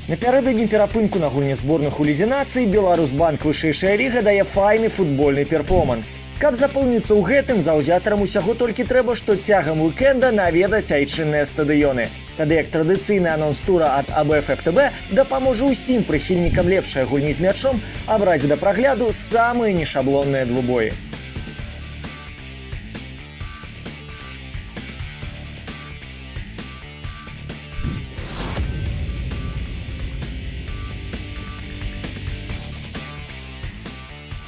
Напярэдадні перапынку на гульні зборных у лізе нацыі Беларусьбанк вышэйшая ліга дае файны футбольны перформанс. Каб запэўніцца ў гэтым, заўзятарам усяго толькі трэба, што цягам уікенда наведаць айчынныя стадыёны. Тады як традыцыйны анонс тура ад АБФ-ФТБ дапаможа ўсім прыхільнікам лепшай гульні з мячом абраць да прагляду самыя нешаблонныя двубоі.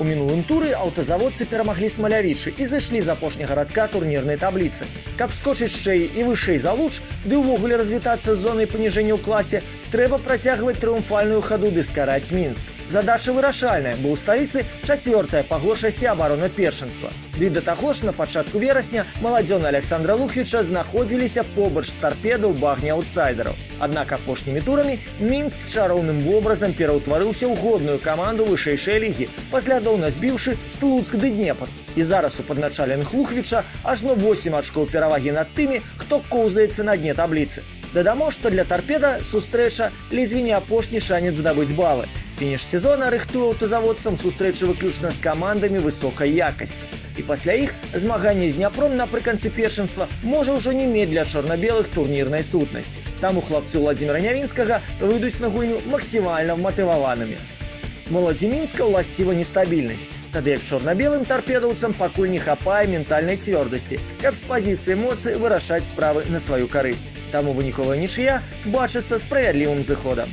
У мінулым туры аўтазаводцы перамаглі Смалявічы і зайшлі з апошняга радка турнірнай табліцы. Каб скочыць шчэй і вышэй за Луч, ды ўвогуле развітацца з зонай паніжэння ў класе, трэба працягваць трыумфальную хаду ды скараць Мінск. Задача вырашальная, бо ў сталіцы 4-я па горшасці абарона першынства. Ды да таго ж на пачатку верасня маладзёны Александра Лухвіча знаходзіліся побач з тарпеда ў багне аўтсайдераў. Аднак апошнімі турамі Мінск чароўным вобразам пераўтварыўся ў годную каманду вышэйшай лігі, паслядоўна збіўшы Слуцк ды Днепр. І зараз у падначаленых Лухвіча ажно 8 ачкоў перавагі над тымі, хто коўзаецца на дне табліцы. Дадамо, што для тарпеда сустрэча ледзьве не апошні шанец здабыць балы. Фініш сезона рыхтуе аўтазаводцам сустрэчы выключна з камандамі высокай якасці. І пасля іх змаганне з Дняпром напрыканцы першынства можа ўжо не мець для чорна-белых турнірнай сутнасці. Таму хлапцы Владзіміра Нявінскага выйдуць на гульню максімальна матываванымі. Моладзі Мінска ўласціва нестабільнасць, тады як чорна-белым тарпедаўцам пакуль не хапае ментальнай цвёрдасці, каб з пазіцыі эмоцый вырашаць справы на сваю карысць. Таму выніковая нічыя бачыцца справядлівым зыходам.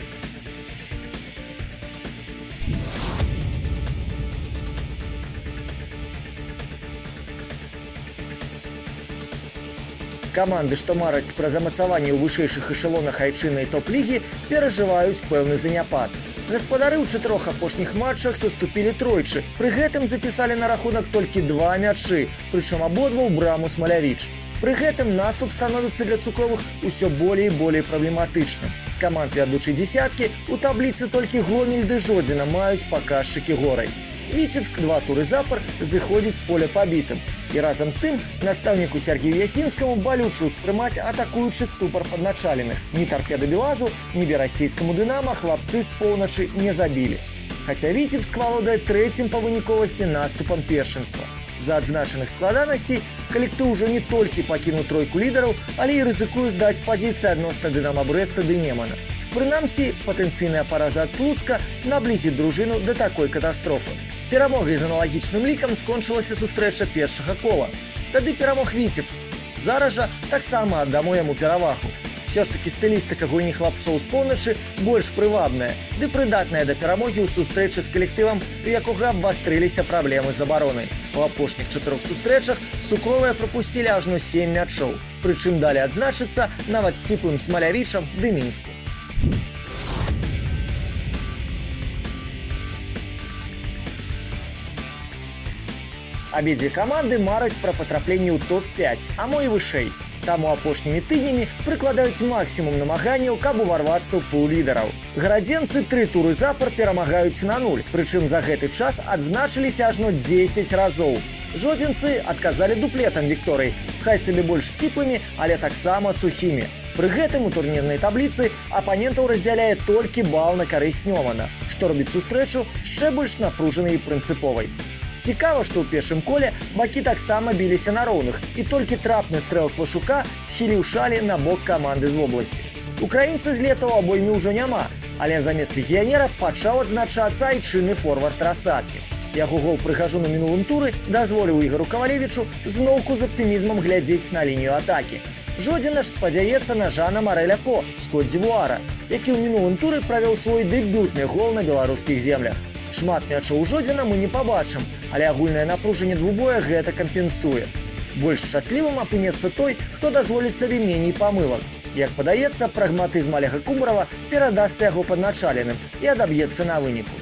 Каманды, што мараць пра замацаванне ў вышэйшых эшелонах айчыннай топ-лігі, перажываюць пэўны заняпад. Гаспадары ў 4 апошніх матчах саступілі тройчы. Пры гэтым запісалі на рахунак толькі 2 мячы, прычым абодва ў браму Смалявіч. Пры гэтым наступ становіцца для цукровых усё болей і болей праблематычным. З каманд вядучай дзесяткі у табліцы толькі Гомель ды Жодзіна маюць паказчыкі горай. Віцебск 2 туры запар зыходзіць з поля пабітым. І разам з тым настаўніку Сергею Ясінскаму балюча ўспрымаць атакуючы ступар падначаленых. Ні тарпеда Белазу, ні берасцейскаму Дынама хлапцы з поўначы не забілі. Хаця Віцебск валодае 3-м па выніковасці наступам першынства. З-за адзначаных складанасцей калектыў ужо не толькі пакінуў тройку лідараў, але і рызыкуе здаць пазіцыі адносна Дынама Брэста ды Немана. Прынамсі, патэнцыйная параза ад Слуцка наблізіць дружыну да такой катастрофы. Перамогай з аналагічным лікам скончылася сустрэча першага кола. Тады перамог Віцебск. Зараз жа таксама аддамо яму перавагу. Всё ж такі стылістыка гульні хлапцоў з поўначы больш прывабная, ды прыдатная да перамогі ў сустрэчы з калектывам, у якога абвастрыліся праблемы з абаронай. У апошніх 4 сустрэчах цукровыя прапусцілі ажно 7 мячоў, прычым далі адзначыцца нават сціплым Смалявічам ды Мінску. Абедзве каманды мараць пра патрапленне ў топ-5, а мо і вышэй. Таму апошнімі тыднямі прыкладаюць максімум намаганняў, каб уварвацца ў пул лідараў. Гарадзенцы 3 туры запар перамагаюць на 0, прычым за гэты час адзначыліся ажно 10 разоў. Жодзінцы адказалі дуплетам вікторый, хай сабе больш сціплымі, але таксама сухімі. Пры гэтым у турнірнай табліцы апанентаў раздзяляе толькі бал на карысць Нёмана, што робіць сустрэчу яшчэ больш напружанай і прынцыповай. Цікава, што ў першым коле бакі таксама біліся на роўных, і толькі трапны стрэл Квашука схіліў шалі на бок каманды з вобласці. Украінца з лета ў абойме ўжо няма, але замест легіянера пачаў адзначацца айчынны форвард Расадкі. Яго гол прыгажу на мінулым туры дазволіў Ігору Кавалевічу зноўку з аптымізмам глядзець на лінію атакі. Жодзіна ж спадзяецца на Жана Марэля По з Кот-дзівуара, які ў мінулым туры правёў свой дэбютны гол на беларускіх землях. Шмат мячоў Жодзіна мы не пабачым, але агульнае напружанне двубоя гэта кампенсуе. Больш шчаслівым апынецца той, хто дазволіць сабе меней памылак. Як падаецца, прагматызм Олега Кумарова перадасца яго падначаленым і адаб'ецца на выніку.